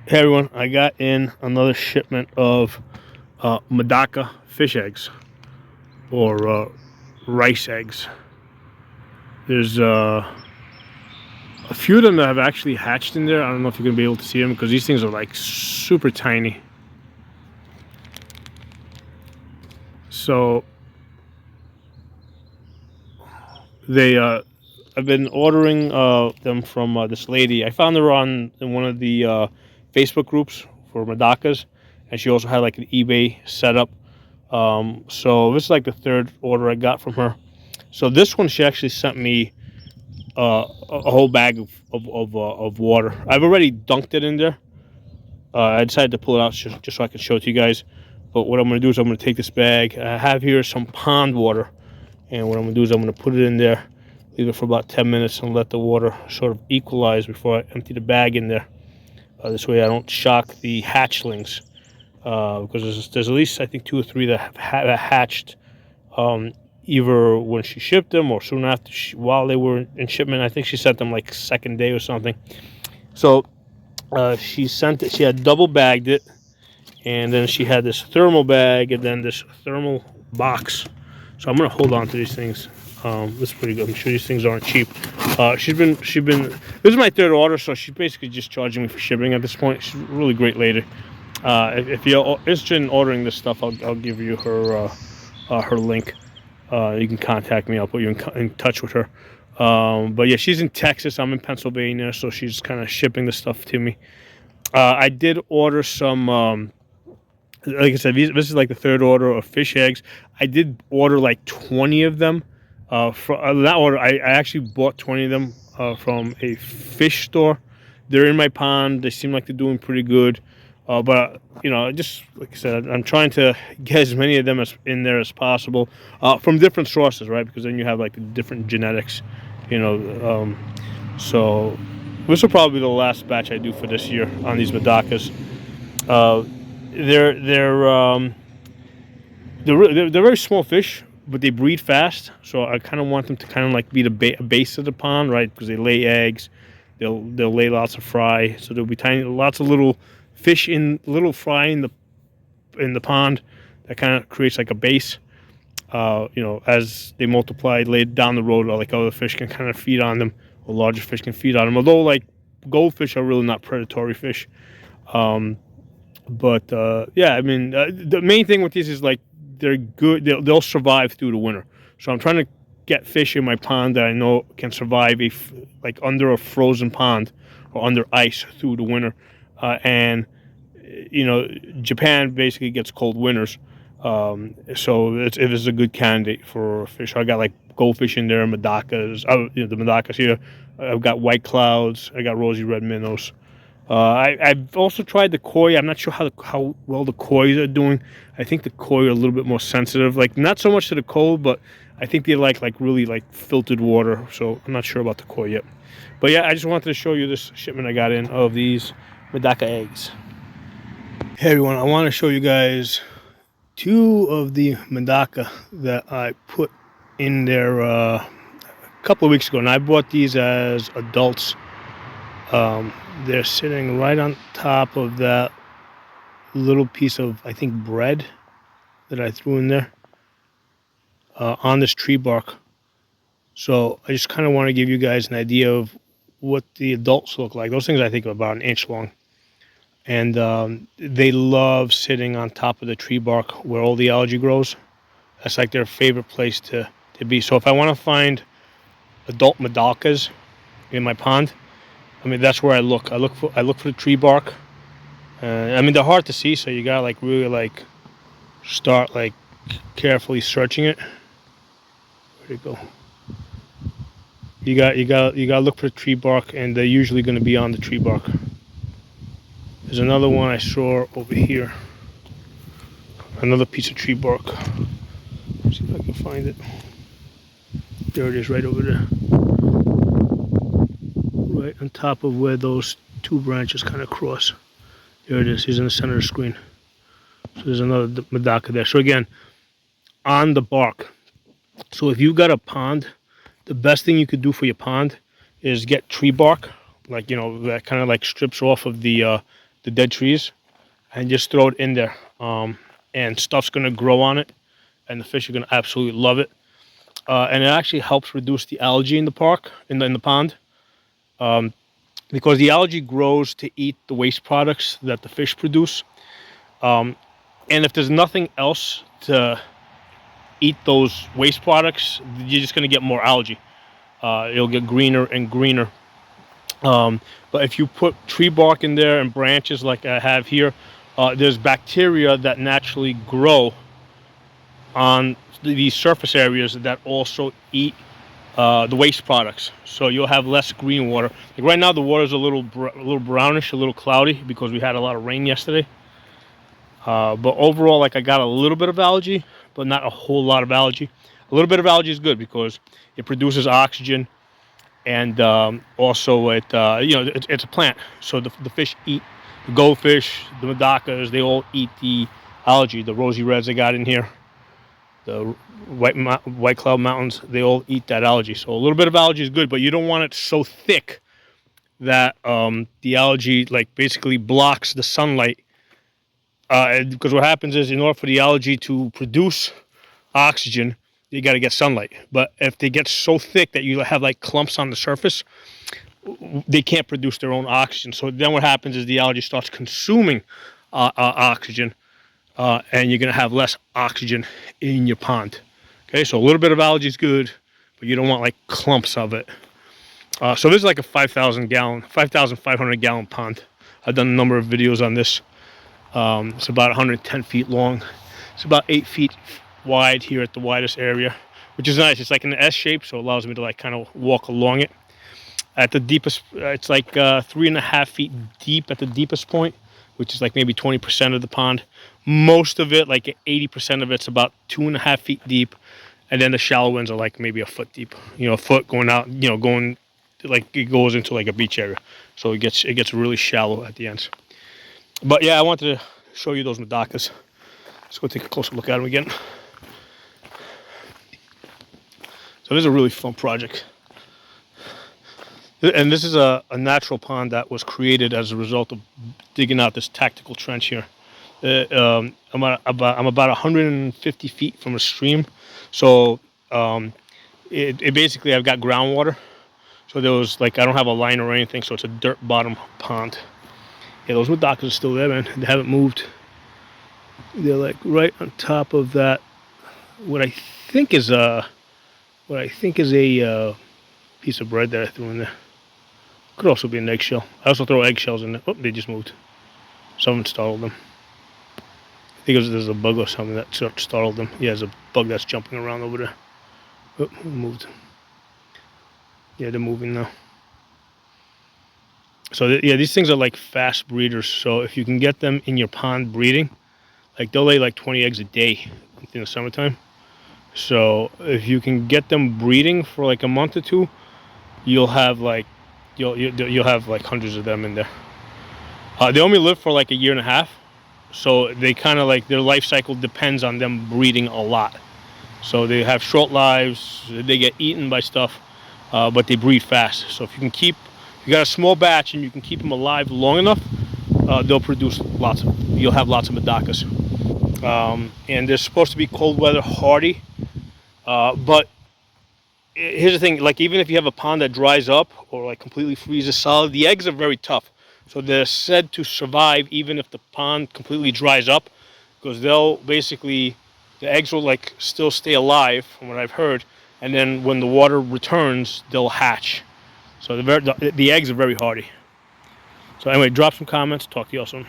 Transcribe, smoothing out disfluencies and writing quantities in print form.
Hey everyone, I got in another shipment of Medaka fish eggs or rice eggs. There's a few of them that have actually hatched in there. I don't know if you're gonna be able to see them because these things are like super tiny. So they I've been ordering them from this lady. I found her in one of the Facebook groups for Medakas, and she also had like an eBay setup. So this is like the third order I got from her. So this one, she actually sent me a whole bag of water. I've already dunked it in there. I decided to pull it out just so I can show it to you guys. But what I'm going to do is I'm going to take this bag. I have here some pond water. And what I'm going to do is I'm going to put it in there, leave it for about 10 minutes, and let the water sort of equalize before I empty the bag in there. This way I don't shock the hatchlings. Because there's at least, I think, 2 or 3 that have hatched either when she shipped them or soon after while they were in shipment. I think she sent them like second day or something. So she sent it. She had double bagged it, and then she had this thermal bag and then this thermal box. So I'm gonna hold on to these things. This is pretty good. I'm sure these things aren't cheap. She's been. This is my third order, so she's basically just charging me for shipping at this point. She's a really great lady. If you're interested in ordering this stuff, I'll give you her link. You can contact me. I'll put you in touch with her. But yeah, she's in Texas. I'm in Pennsylvania, so she's kind of shipping the stuff to me. I did order some. Like I said, this is like the third order of fish eggs. I did order like 20 of them. From that order, I actually bought 20 of them from a fish store. They're in my pond. They seem like they're doing pretty good. But you know, just like I said, I'm trying to get as many of them in there as possible from different sources, right? Because then you have like different genetics, you know. So this will probably be the last batch I do for this year on these Medakas. They're very small fish, but they breed fast. So I kind of want them to kind of like be the base of the pond, right? Because they lay eggs, they'll lay lots of fry. So there'll be lots of little fish little fry in the pond. That kind of creates like a base. You know, as they multiply later down the road, or like other fish can kind of feed on them, or larger fish can feed on them. Although like goldfish are really not predatory fish. But yeah, I mean, the main thing with these is like they're good. They'll survive through the winter. So I'm trying to get fish in my pond that I know can survive like under a frozen pond or under ice through the winter. And you know, Japan basically gets cold winters. So it is a good candidate for fish. I got like goldfish in there, Medakas. You know, the Medakas here. I've got white clouds. I got rosy red minnows. I've also tried the koi. I'm not sure how well the koi are doing. I think the koi are a little bit more sensitive, like not so much to the cold, but I think they like really like filtered water. So I'm not sure about the koi yet. But yeah, I just wanted to show you this shipment I got in of these Medaka eggs. Hey everyone, I want to show you guys 2 of the Medaka that I put in there a couple of weeks ago. And I bought these as adults. They're sitting right on top of that little piece of, I think, bread that I threw in there on this tree bark. So I just kind of want to give you guys an idea of what the adults look like. Those things I think are about an inch long. And they love sitting on top of the tree bark where all the algae grows. That's like their favorite place to be. So if I want to find adult Medakas in my pond, I mean, that's where I look. I look for the tree bark. I mean, they're hard to see, so you gotta like really like start like carefully searching it. Where'd it go? You gotta look for the tree bark, and they're usually gonna be on the tree bark. There's another one I saw over here. Another piece of tree bark. Let's see if I can find it. There it is, right over there. Right on top of where those 2 branches kind of cross. There it is. He's in the center of the screen. So there's another Medaka there. So again, on the bark. So if you've got a pond, the best thing you could do for your pond is get tree bark, like, you know, that kind of like strips off of the the dead trees, and just throw it in there. And stuff's gonna grow on it, and the fish are gonna absolutely love it. And it actually helps reduce the algae in the park, in the pond, because the algae grows to eat the waste products that the fish produce. And if there's nothing else to eat those waste products, you're just gonna get more algae. It'll get greener and greener. But if you put tree bark in there and branches like I have here, there's bacteria that naturally grow on these surface areas that also eat the waste products. So you'll have less green water. Like right now, the water's a little brownish, a little cloudy because we had a lot of rain yesterday. But overall, like I got a little bit of algae, but not a whole lot of algae. A little bit of algae is good because it produces oxygen, and also it's a plant. So the fish eat, the goldfish, the Medakas, they all eat the algae. The rosy reds I got in here, the white cloud mountains, they all eat that algae. So a little bit of algae is good, but you don't want it so thick that the algae like basically blocks the sunlight. Because what happens is, in order for the algae to produce oxygen, you got to get sunlight. But if they get so thick that you have like clumps on the surface, they can't produce their own oxygen. So then what happens is the algae starts consuming oxygen, and you're going to have less oxygen in your pond. Okay, so a little bit of algae is good, but you don't want like clumps of it. So this is like a 5,500 gallon pond. I've done a number of videos on this. It's about 110 feet long. It's about 8 feet wide here at the widest area, which is nice. It's like an S shape, so it allows me to like kind of walk along it. At the deepest, it's like 3.5 feet deep at the deepest point, which is like maybe 20% of the pond. Most of it, like 80% of it's about 2.5 feet deep, and then the shallow ends are like maybe a foot deep. A foot going out, going like it goes into like a beach area, so it gets really shallow at the ends. But yeah, I wanted to show you those Medakas. Let's go take a closer look at them again. So this is a really fun project. And this is a natural pond that was created as a result of digging out this tactical trench here. I'm about 150 feet from a stream. So it basically, I've got groundwater. So there was like, I don't have a line or anything, so it's a dirt bottom pond. Yeah, those Medakas are still there, man. They haven't moved. They're like right on top of that. What I think is a piece of bread that I threw in there. Could also be an eggshell. I also throw eggshells in there. Oh, they just moved. Someone startled them. I think there's a bug or something that startled them. Yeah, there's a bug that's jumping around over there. Oh, it moved. Yeah, they're moving now. So yeah, these things are like fast breeders. So if you can get them in your pond breeding, like they'll lay like 20 eggs a day in the summertime. So if you can get them breeding for like a month or two, you'll have like you'll have like hundreds of them in there. They only live for like a year and a half, so they kind of like their life cycle depends on them breeding a lot. So they have short lives. They get eaten by stuff, but they breed fast. So if you got a small batch and you can keep them alive long enough, they'll produce lots. You'll have lots of Medakas. And they're supposed to be cold weather hardy. But here's the thing, like even if you have a pond that dries up or like completely freezes solid, the eggs are very tough. So they're said to survive even if the pond completely dries up, because the eggs will like still stay alive from what I've heard. And then when the water returns, they'll hatch. So the eggs are very hardy. So anyway, drop some comments. Talk to you all soon.